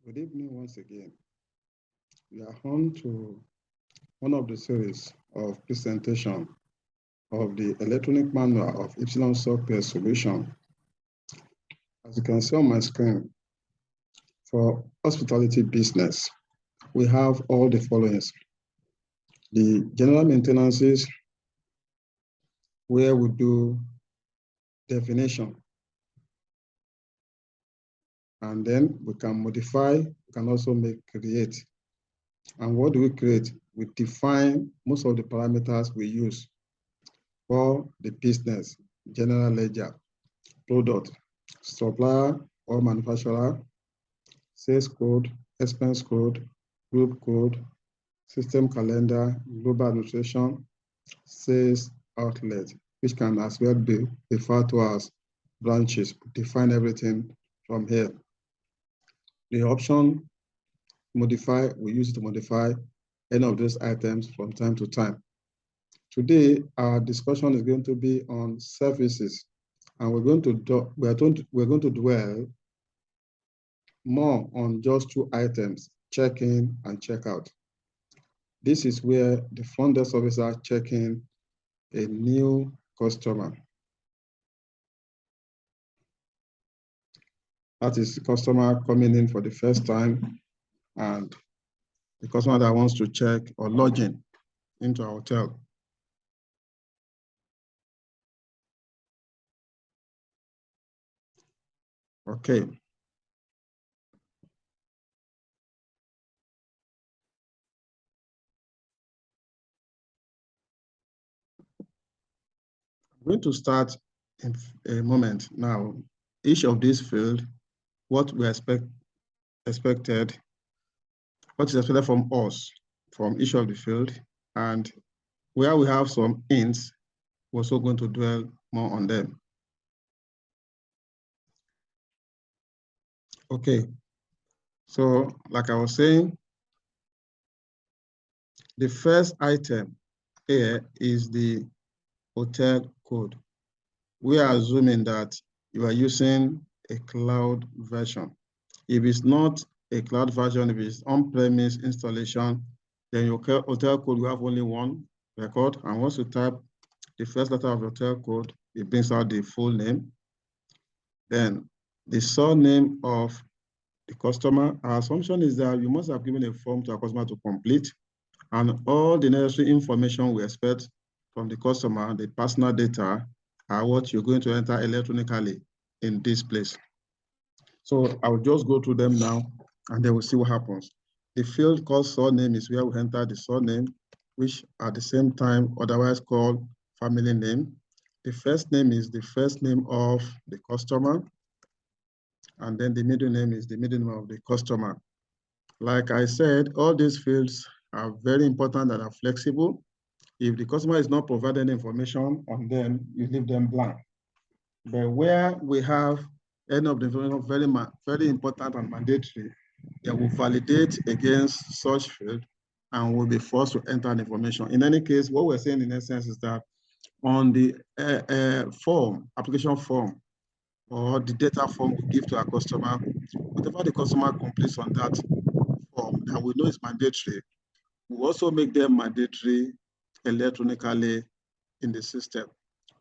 Good evening once again. We are on to one of the series of presentation of the electronic manual of Epsilon software solution. As you can see on my screen, for hospitality business, we have all the following. The general maintenances, where we do definition, and then we can modify, we can also create. And what do we create? We define most of the parameters we use for the business: general ledger, product, supplier or manufacturer, sales code, expense code, group code, system calendar, global administration, sales outlet, which can as well be referred to as branches. Define everything from here. The option modify, we use it to modify any of those items from time to time. Today, our discussion is going to be on services, and we're going to dwell more on just two items: check-in and check-out. This is where the front desk officer check-in a new customer. That is the customer coming in for the first time, and the customer that wants to check or lodge in into a hotel. Okay. I'm going to start in a moment now. Each of these fields, what we expected, what is expected from us, from each of the field, and where we have some hints, we're also going to dwell more on them. Okay, so like I was saying, the first item here is the hotel code. We are assuming that you are using a cloud version. If it's not a cloud version, if it's on-premise installation, then your hotel code will have only one record. And once you type the first letter of your hotel code, it brings out the full name. Then the surname of the customer. Our assumption is that you must have given a form to a customer to complete, and all the necessary information we expect from the customer, the personal data, are what you're going to enter electronically in this place. So I'll just go through them now, and then we'll see what happens. The field called surname is where we enter the surname, which at the same time otherwise called family name. The first name is the first name of the customer, and then the middle name is the middle name of the customer. Like I said, all these fields are very important and are flexible. If the customer is not providing information on them, you leave them blank. But where we have any of the information very important and mandatory, they will validate against such field and will be forced to enter the information. In any case, what we're saying in essence is that on the application form, or the data form we give to our customer, whatever the customer completes on that form that we know is mandatory, we also make them mandatory electronically in the system.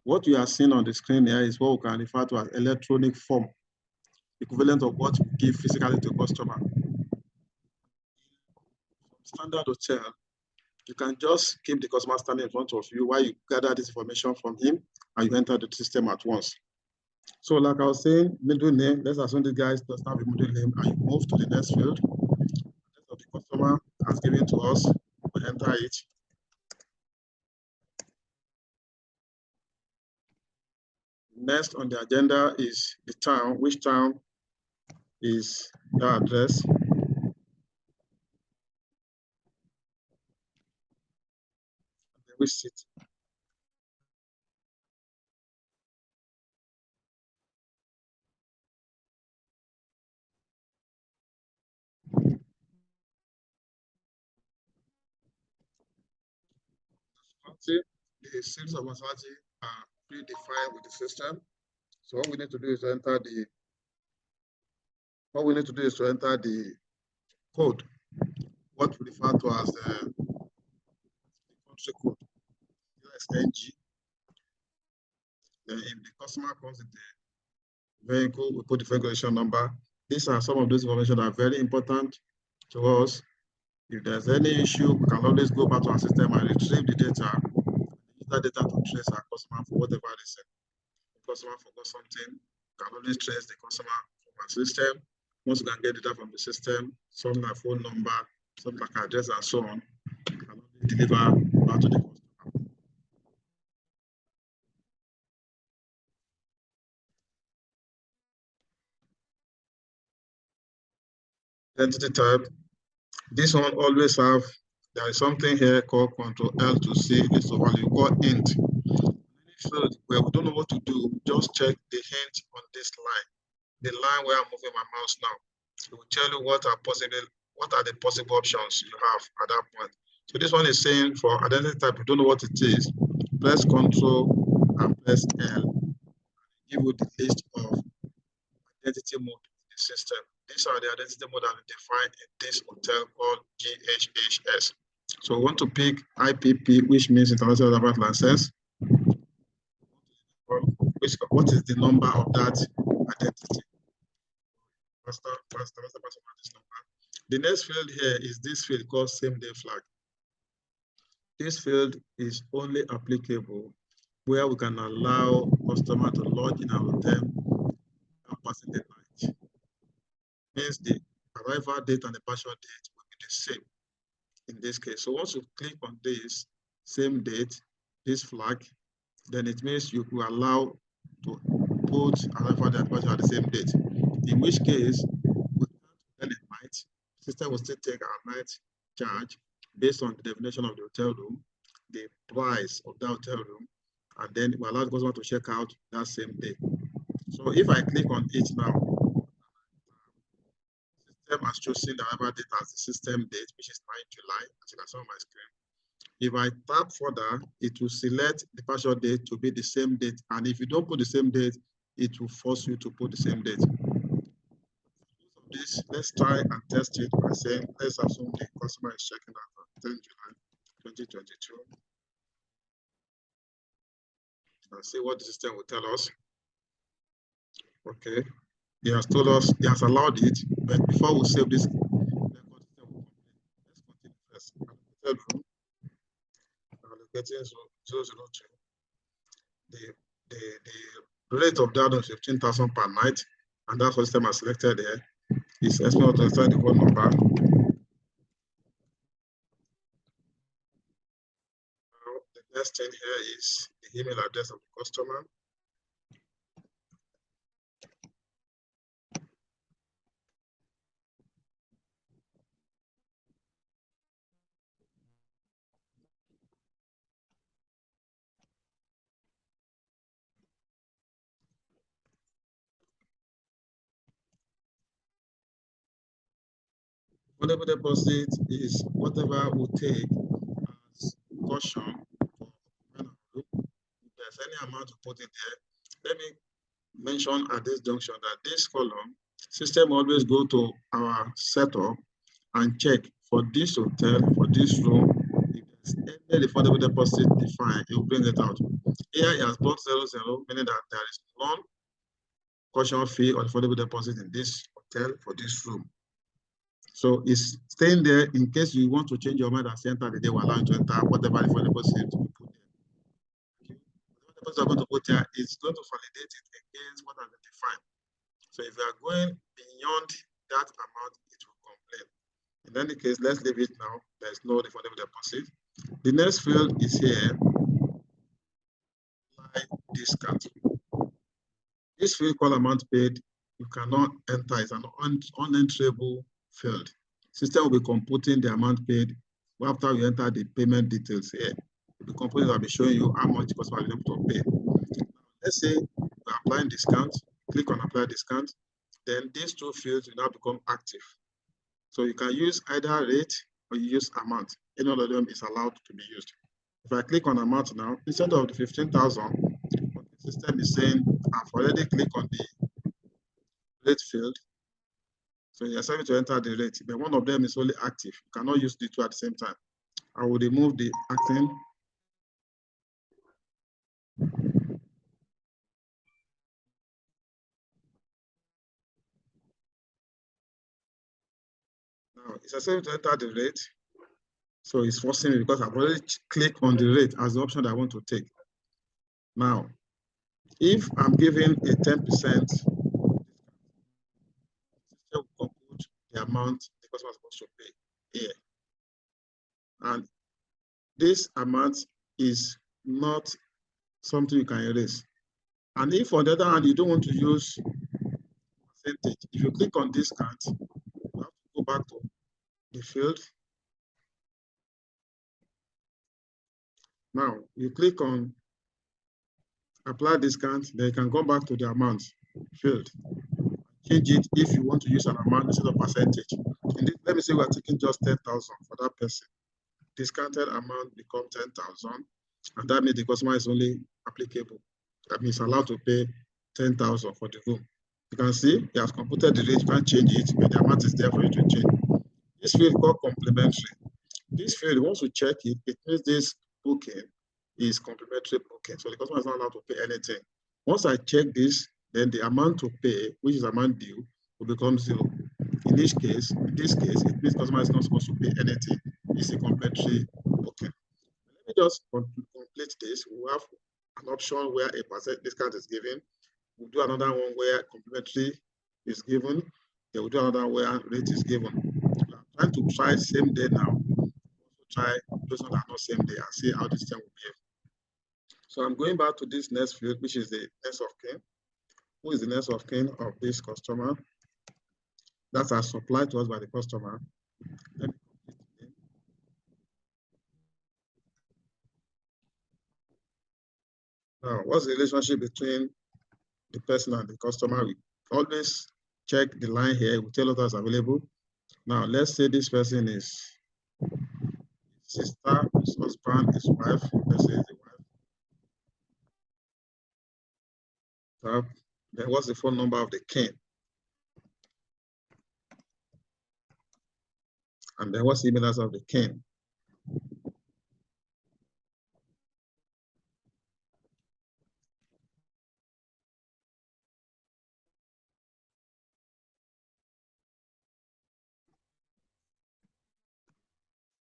What you are seeing on the screen here is what we can refer to as electronic form, equivalent of what we give physically to customer. Standard hotel, you can just keep the customer standing in front of you while you gather this information from him and you enter the system at once. So like I was saying, middle name, let's assume the guy does not have a middle name, and you move to the next field. The customer has given to us, we enter it. Next on the agenda is the town. Which town is the address? Which city? The series of municipality are predefined with the system. So what we need to do is to enter the code, what we refer to as the country code, USNG. Then if the customer comes with the vehicle, we put the registration number. These are some of those information that are very important to us. If there's any issue, we can always go back to our system and retrieve the data, use that data to trace our customer for whatever reason. If the customer forgot something, we can always trace the customer from our system. Once we can get data from the system, something like phone number, something like address and so on, we can only deliver back to the customer. Identity type. This one always have, there is something here called Control L to see this value called int. Field where we don't know what to do, just check the hint on this line, the line where I'm moving my mouse now. It will tell you what are the possible options you have at that point. So this one is saying for identity type, you don't know what it is, press Control and press L. Give you the list of identity mode in the system. These are the identity mode that are defined in this hotel called GHHS. So we want to pick IPP, which means International Private License. What is the number of that identity? The next field here is this field called same day flag. This field is only applicable where we can allow customer to lodge in our hotel and passing the night. Means the arrival date and the departure date will be the same in this case. So once you click on this same date, this flag, then it means you will allow to put arrival date and departure at the same date. In which case, we can't at night. System will still take our night charge based on the definition of the hotel room, the price of the hotel room, and then we allow the customer to check out that same day. So if I click on it now, system has chosen the arrival date as the system date, which is 9 July, as you can see on my screen. If I tap further, it will select the departure date to be the same date. And if you don't put the same date, it will force you to put the same date. This, let's try and test it by saying, let's assume the customer is checking out on 10 July 2022. And see what the system will tell us. Okay, he has told us, he has allowed it, but before we save this, let's continue first. Hotel room, allocating 002. The rate of that is 15,000 per night, and that's what the system has selected here. It's expected to assign the phone number. Now, the next thing here is the email address of the customer. Whatever deposit is whatever we take as caution for if there's any amount to put in there. Let me mention at this junction that this column, system always go to our setup and check for this hotel, for this room, if there's any refundable deposit defined, it will bring it out. Here it has brought 00, meaning that there is none caution fee or refundable deposit in this hotel for this room. So it's staying there in case you want to change your mind and say enter the day will allow you to enter whatever refundable deposit to put there. Okay. Whatever deposit you're going to put there is going to validate it against what has been defined. So if you are going beyond that amount, it will complain. In any case, let's leave it now. There's no refundable deposit. The next field is here, like discount. This field called amount paid, you cannot enter. It's an unenterable field. System will be computing the amount paid after you enter the payment details here. The computer will be showing you how much the customer will be able to pay. Now, let's say you're applying discount, click on apply discount, then these two fields will now become active. So you can use either rate or you use amount. Any of them is allowed to be used. If I click on amount now, instead of the 15,000, the system is saying I've already clicked on the rate field. So you are to enter the rate, but one of them is only active. You cannot use the two at the same time. I will remove the acting. Now it's necessary to enter the rate. So it's forcing me because I've already clicked on the rate as the option that I want to take. Now, if I'm giving a 10%, it will compute the amount the customer is supposed to pay here. And this amount is not something you can erase. And if on the other hand, you don't want to use percentage, if you click on discount, you have to go back to the field. Now, you click on apply discount, then you can go back to the amount field. Change it if you want to use an amount instead of percentage. Let me say we're taking just 10,000 for that person. Discounted amount becomes 10,000, and that means the customer is only applicable. That means allowed to pay 10,000 for the room. You can see he has computed the rate, you can't change it, but the amount is there for you to change. This field is called complementary. This field, once you check it, it means this booking is complementary booking. So the customer is not allowed to pay anything. Once I check this, then the amount to pay, which is amount due, will become 0. In this case, it means customer is not supposed to pay anything. It's a complementary booking. Let me just complete this. We have an option where a percent discount is given. We'll do another one where complementary is given. Then we'll do another where rate is given. I'm trying to try same day now. Also try those ones that are not same day and see how this thing will behave. So I'm going back to this next field, which is the next of kin. Who is the next of kin of this customer? That's as supplied to us by the customer. Let me complete the name. Now, what's the relationship between the person and the customer? We always check the line here. We tell us that's available. Now, let's say this person is sister, his husband, his wife. Let's say the wife. Then what's the phone number of the kin? And then what's the email address of the kin?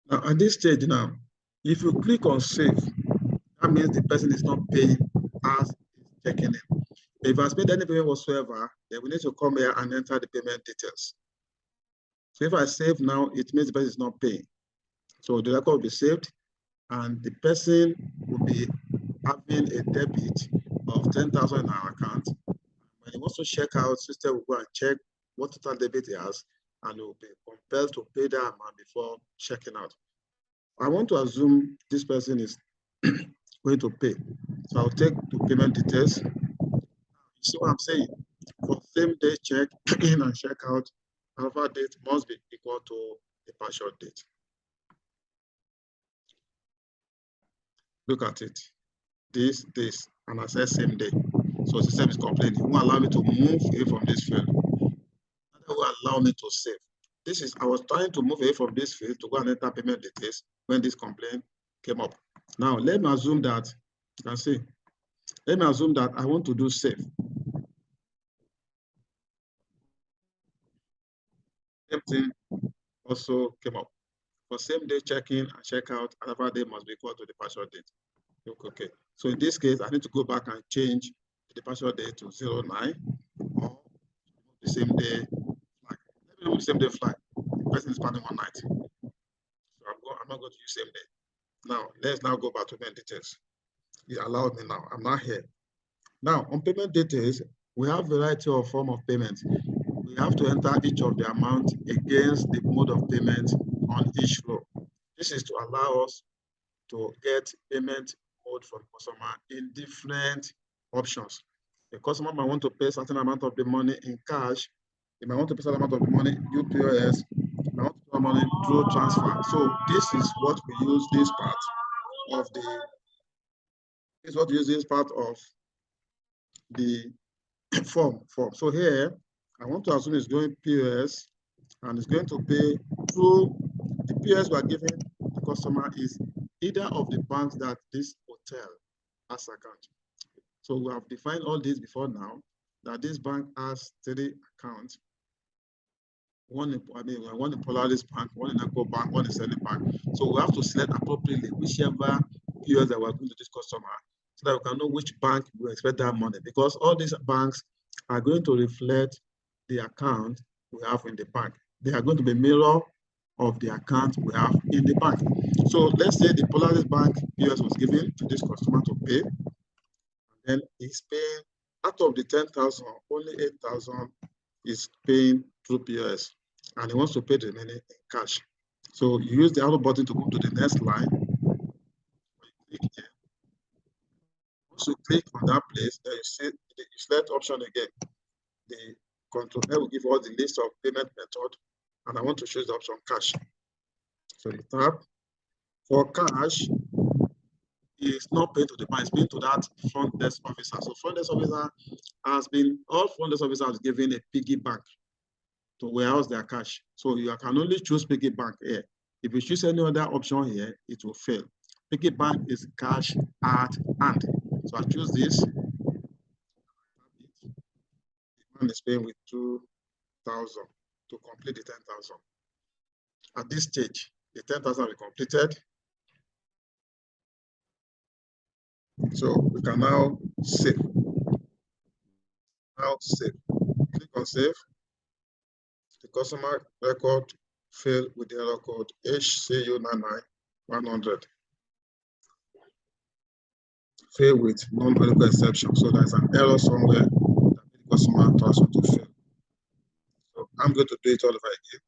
Now, at this stage now, if you click on save, that means the person is not paying as is checking in. If has made any payment whatsoever, then we need to come here and enter the payment details. So if I save now, it means the person is not paying. So the record will be saved, and the person will be having a debit of 10,000 in our account. When he wants to check out, system will go and check what total debit he has, and will be compelled to pay that amount before checking out. I want to assume this person is going to pay. So I'll take the payment details. You see what I'm saying? For same day check in and check out, alpha date must be equal to the partial date. Look at it. This, and I said same day. So the system is complaining. It won't allow me to move away from this field. It will allow me to save. This is, I was trying to move away from this field to go and enter payment details when this complaint came up. Now, let me assume that, you can see, let me assume that I want to do save. Same thing also came up. For same day check-in and check-out, another day must be equal to the partial date. Okay. So in this case, I need to go back and change the partial date to 09 or the same day flag. Let me remove the same day flag. The person is planning one night. So I'm not going to use same day. Now, let's now go back to payment details. It allowed me now. I'm not here. Now, on payment details, we have a variety of form of payments. We have to enter each of the amount against the mode of payment on each flow. This is to allow us to get payment mode from customer in different options. The customer might want to pay a certain amount of the money in cash. They might want to pay a certain amount of the money through POS. They might want to pay money through transfer. So this is what we use this part of the. This is what we use this part of the form. So here, I want to assume it's going POS and it's going to pay through the POS we are giving the customer is either of the banks that this hotel has account. So we have defined all this before now, that this bank has 3 accounts. One in Polaris Bank, one in Eco Bank, one in Zenith Bank. So we have to select appropriately whichever POS that we're going to this customer, so that we can know which bank we expect that money, because all these banks are going to reflect the account we have in the bank. They are going to be mirror of the account we have in the bank. So let's say the Polaris Bank POS was given to this customer to pay, and then he's paying out of the 10,000, only 8,000 is paying through POS, and he wants to pay the remaining in cash. So you use the arrow button to go to the next line. You click here. Once you click on that place, then you select option again. The control L will give all the list of payment method, and I want to choose the option cash. So you tap. For cash, is not paid to the bank, it's paid to that front desk officer. So front desk officer all front desk officers have given a piggy bank to warehouse their cash. So you can only choose piggy bank here. If you choose any other option here, it will fail. Piggy bank is cash at hand. So I choose this. The man is paying with 2,000 to complete the 10,000. At this stage, the 10,000 will be completed. So we can now save. Now save. Click on save. The customer record failed with the error code HCU99100. Fail with non-medical exception. So there's an error somewhere that the customer transfer to fail. So I'm going to do it all over again.